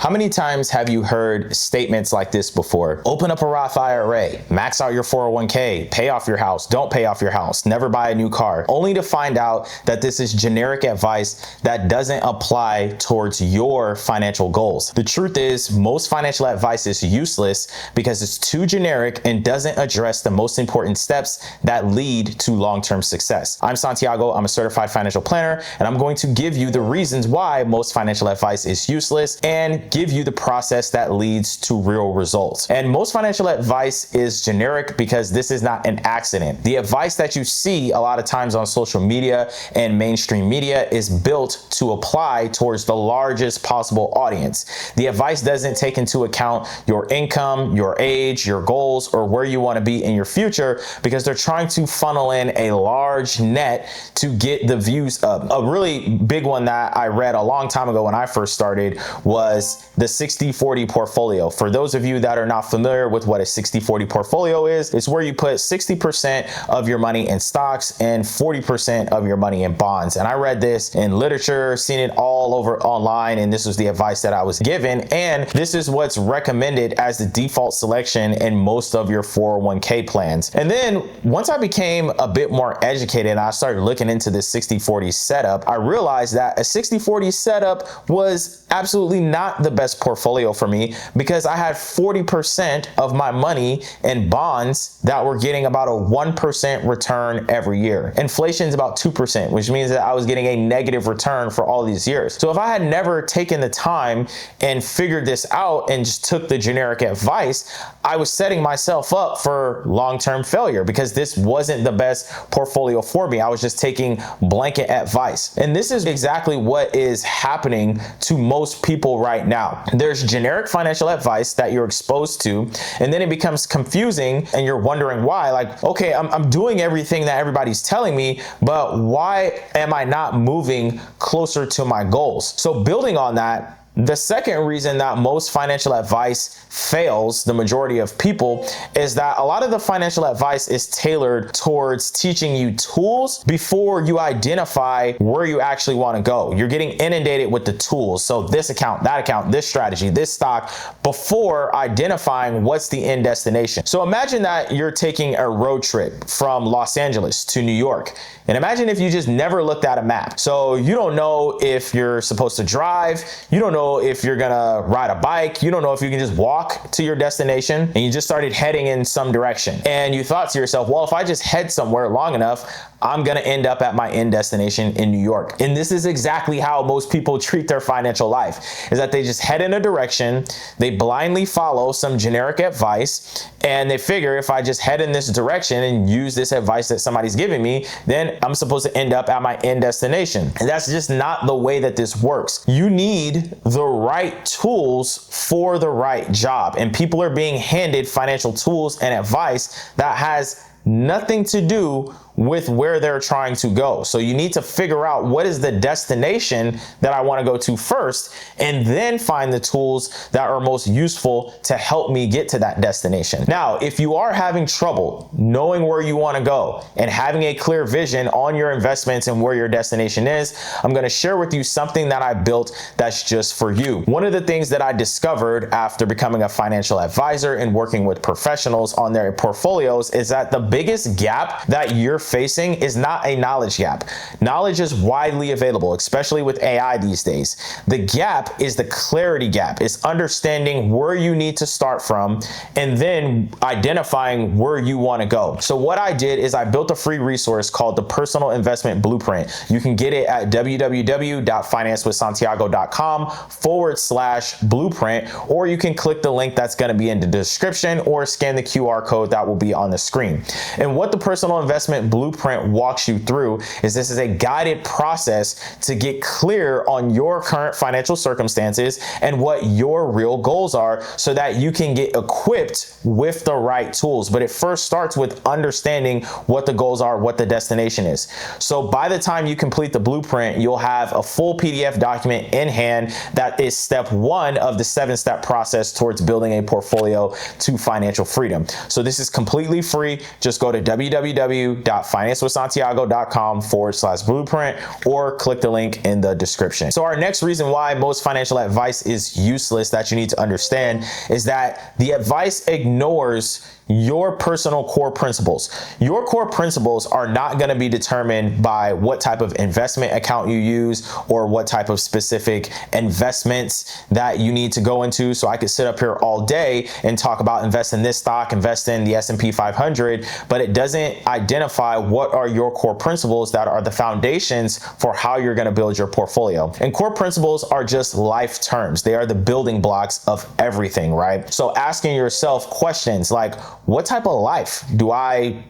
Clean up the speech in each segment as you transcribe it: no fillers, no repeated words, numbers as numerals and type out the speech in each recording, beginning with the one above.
How many times have you heard statements like this before? Open up a Roth IRA, max out your 401k, pay off your house, don't pay off your house, never buy a new car, only to find out that this is generic advice that doesn't apply towards your financial goals. The truth is, most financial advice is useless because it's too generic and doesn't address the most important steps that lead to long-term success. I'm Santiago, I'm a certified financial planner, and I'm going to give you the reasons why most financial advice is useless and give you the process that leads to real results. And most financial advice is generic because this is not an accident. The advice that you see a lot of times on social media and mainstream media is built to apply towards the largest possible audience. The advice doesn't take into account your income, your age, your goals, or where you want to be in your future because they're trying to funnel in a large net to get the views up. A really big one that I read a long time ago when I first started was the 60-40 portfolio. For those of you that are not familiar with what a 60-40 portfolio is, it's where you put 60% of your money in stocks and 40% of your money in bonds. And I read this in literature, seen it all over online, and this was the advice that I was given. And this is what's recommended as the default selection in most of your 401k plans. And then once I became a bit more educated and I started looking into this 60-40 setup, I realized that a 60-40 setup was absolutely not the best portfolio for me because I had 40% of my money in bonds that were getting about a 1% return every year. Inflation is about 2%, which means that I was getting a negative return for all these years. So if I had never taken the time and figured this out and just took the generic advice, I was setting myself up for long-term failure because this wasn't the best portfolio for me. I was just taking blanket advice. And this is exactly what is happening to most people right now. There's generic financial advice that you're exposed to, and then it becomes confusing and you're wondering why. Like, okay, I'm doing everything that everybody's telling me, but why am I not moving closer to my goals? So building on that, the second reason that most financial advice fails, the majority of people, is that a lot of the financial advice is tailored towards teaching you tools before you identify where you actually want to go. You're getting inundated with the tools. So this account, that account, this strategy, this stock, before identifying what's the end destination. So imagine that you're taking a road trip from Los Angeles to New York. And imagine if you just never looked at a map. So you don't know if you're supposed to drive. You don't know if you're gonna ride a bike. You don't know if you can just walk to your destination, and you just started heading in some direction. And you thought to yourself, well, if I just head somewhere long enough, I'm gonna end up at my end destination in New York. And this is exactly how most people treat their financial life, is that they just head in a direction, they blindly follow some generic advice, and they figure if I just head in this direction and use this advice that somebody's giving me, then I'm supposed to end up at my end destination. And that's just not the way that this works. You need the right tools for the right job, and people are being handed financial tools and advice that has nothing to do with where they're trying to go. So you need to figure out what is the destination that I want to go to first, and then find the tools that are most useful to help me get to that destination. Now, if you are having trouble knowing where you want to go and having a clear vision on your investments and where your destination is, I'm going to share with you something that I built that's just for you. One of the things that I discovered after becoming a financial advisor and working with professionals on their portfolios is that the biggest gap that you're facing is not a knowledge gap. Knowledge is widely available, especially with AI these days. The gap is the clarity gap. It's understanding where you need to start from and then identifying where you want to go. So what I did is I built a free resource called the Personal Investment Blueprint. You can get it at www.financewithsantiago.com/blueprint, or you can click the link that's going to be in the description or scan the QR code that will be on the screen. And what the Personal Investment Blueprint walks you through is this is a guided process to get clear on your current financial circumstances and what your real goals are so that you can get equipped with the right tools. But it first starts with understanding what the goals are, what the destination is. So by the time you complete the blueprint, you'll have a full PDF document in hand that is step one of the 7-step process towards building a portfolio to financial freedom. So this is completely free. Just go to www www.financewithsantiago.com/blueprint or click the link in the description. So our next reason why most financial advice is useless that you need to understand is that the advice ignores your personal core principles. Your core principles are not going to be determined by what type of investment account you use or what type of specific investments that you need to go into. So I could sit up here all day and talk about invest in this stock, invest in the S&P 500, but it doesn't identify what are your core principles that are the foundations for how you're going to build your portfolio. And core principles are just life terms. They are the building blocks of everything, right? So asking yourself questions like, what type of life do I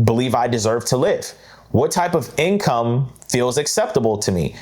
believe I deserve to live? What type of income feels acceptable to me?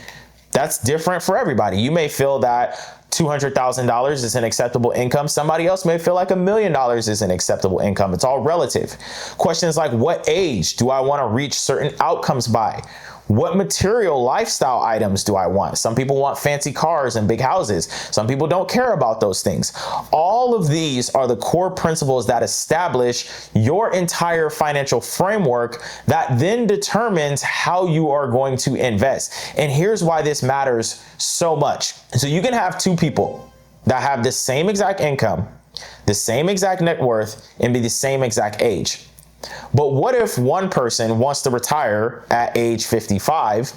That's different for everybody. You may feel that $200,000 is an acceptable income. Somebody else may feel like $1 million is an acceptable income. It's all relative. Questions like, what age do I want to reach certain outcomes by? What material lifestyle items do I want? Some people want fancy cars and big houses. Some people don't care about those things. All of these are the core principles that establish your entire financial framework that then determines how you are going to invest. And here's why this matters so much. So you can have two people that have the same exact income, the same exact net worth, and be the same exact age. But what if one person wants to retire at age 55?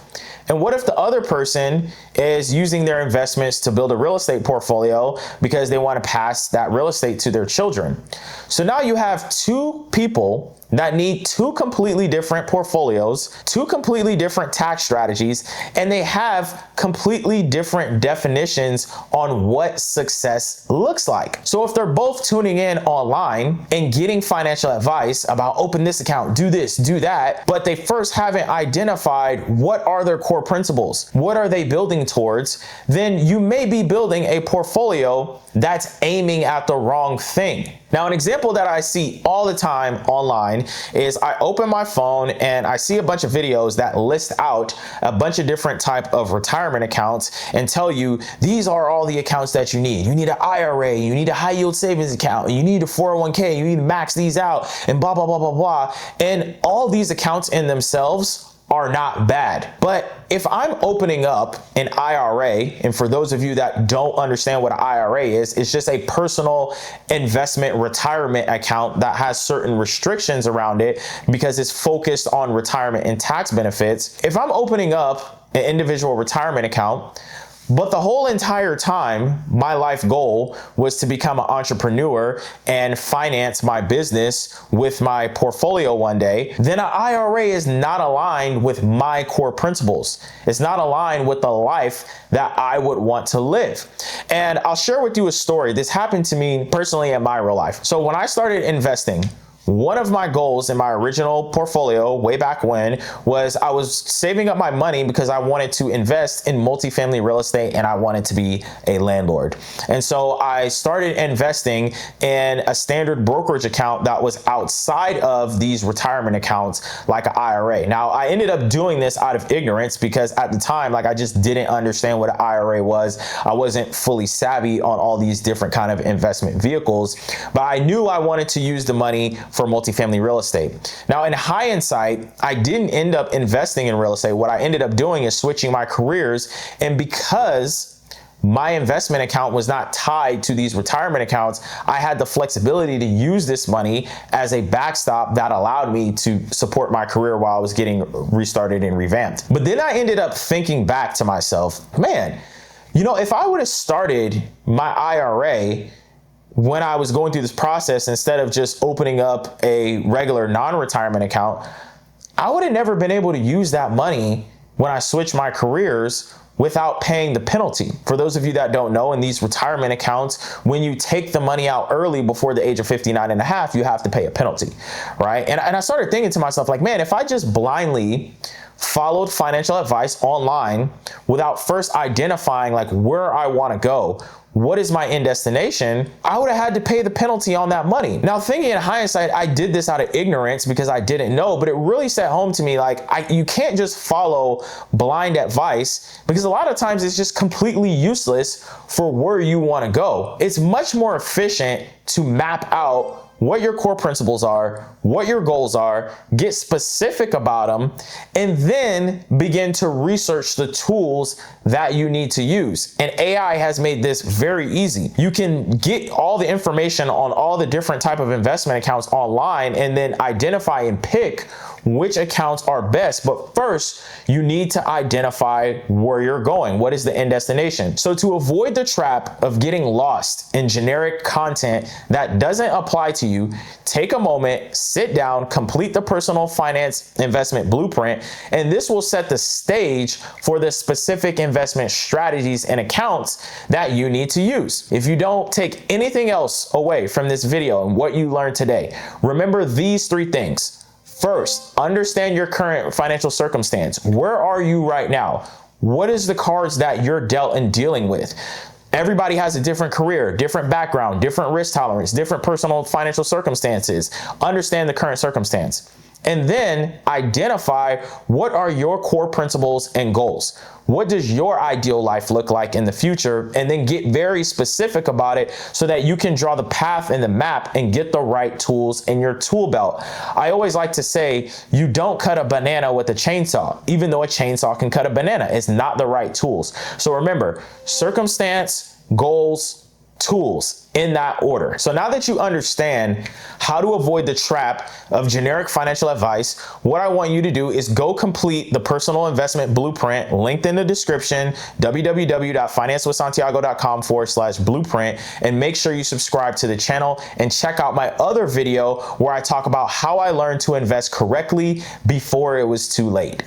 And what if the other person is using their investments to build a real estate portfolio because they want to pass that real estate to their children? So now you have two people that need two completely different portfolios, two completely different tax strategies, and they have completely different definitions on what success looks like. So if they're both tuning in online and getting financial advice about open this account, do this, do that, but they first haven't identified what are their core principles, what are they building towards, then you may be building a portfolio that's aiming at the wrong thing. Now, an example that I see all the time online is I open my phone and I see a bunch of videos that list out a bunch of different type of retirement accounts and tell you these are all the accounts that you need. You need an IRA, you need a high yield savings account, you need a 401k, you need to max these out, and blah, blah, blah, blah, blah. And all these accounts in themselves are not bad. But if I'm opening up an IRA, and for those of you that don't understand what an IRA is, it's just a personal investment retirement account that has certain restrictions around it because it's focused on retirement and tax benefits. If I'm opening up an individual retirement account, but the whole entire time, my life goal was to become an entrepreneur and finance my business with my portfolio one day, then an IRA is not aligned with my core principles. It's not aligned with the life that I would want to live. And I'll share with you a story. This happened to me personally in my real life. So when I started investing, one of my goals in my original portfolio way back when was I was saving up my money because I wanted to invest in multifamily real estate and I wanted to be a landlord. And so I started investing in a standard brokerage account that was outside of these retirement accounts like an IRA. Now, I ended up doing this out of ignorance because at the time, I just didn't understand what an IRA was. I wasn't fully savvy on all these different kind of investment vehicles, but I knew I wanted to use the money for multifamily real estate. Now, in hindsight, I didn't end up investing in real estate. What I ended up doing is switching my careers. And because my investment account was not tied to these retirement accounts, I had the flexibility to use this money as a backstop that allowed me to support my career while I was getting restarted and revamped. But then I ended up thinking back to myself, man, if I would have started my IRA when I was going through this process, instead of just opening up a regular non-retirement account, I would have never been able to use that money when I switched my careers without paying the penalty. For those of you that don't know, in these retirement accounts, when you take the money out early before the age of 59 and a half, you have to pay a penalty, right? And I started thinking to myself, man, if I just blindly followed financial advice online without first identifying where I want to go, what is my end destination, I would have had to pay the penalty on that money. Now, thinking in hindsight, I did this out of ignorance because I didn't know, but it really set home to me, you can't just follow blind advice because a lot of times it's just completely useless for where you want to go. It's much more efficient to map out what your core principles are, what your goals are, get specific about them, and then begin to research the tools that you need to use. And AI has made this very easy. You can get all the information on all the different type of investment accounts online and then identify and pick which accounts are best. But first, you need to identify where you're going. What is the end destination? So to avoid the trap of getting lost in generic content that doesn't apply to you, take a moment, sit down, complete the personal finance investment blueprint, and this will set the stage for the specific investment strategies and accounts that you need to use. If you don't take anything else away from this video and what you learned today, remember these three things. First, understand your current financial circumstance. Where are you right now? What is the cards that you're dealt and dealing with? Everybody has a different career, different background, different risk tolerance, different personal financial circumstances. Understand the current circumstance. And then identify what are your core principles and goals. What does your ideal life look like in the future? And then get very specific about it so that you can draw the path and the map and get the right tools in your tool belt. I always like to say, you don't cut a banana with a chainsaw, even though a chainsaw can cut a banana. It's not the right tools. So remember, circumstance, goals, tools in that order. So now that you understand how to avoid the trap of generic financial advice, what I want you to do is go complete the personal investment blueprint linked in the description, www.financewithsantiago.com/blueprint, and make sure you subscribe to the channel and check out my other video where I talk about how I learned to invest correctly before it was too late.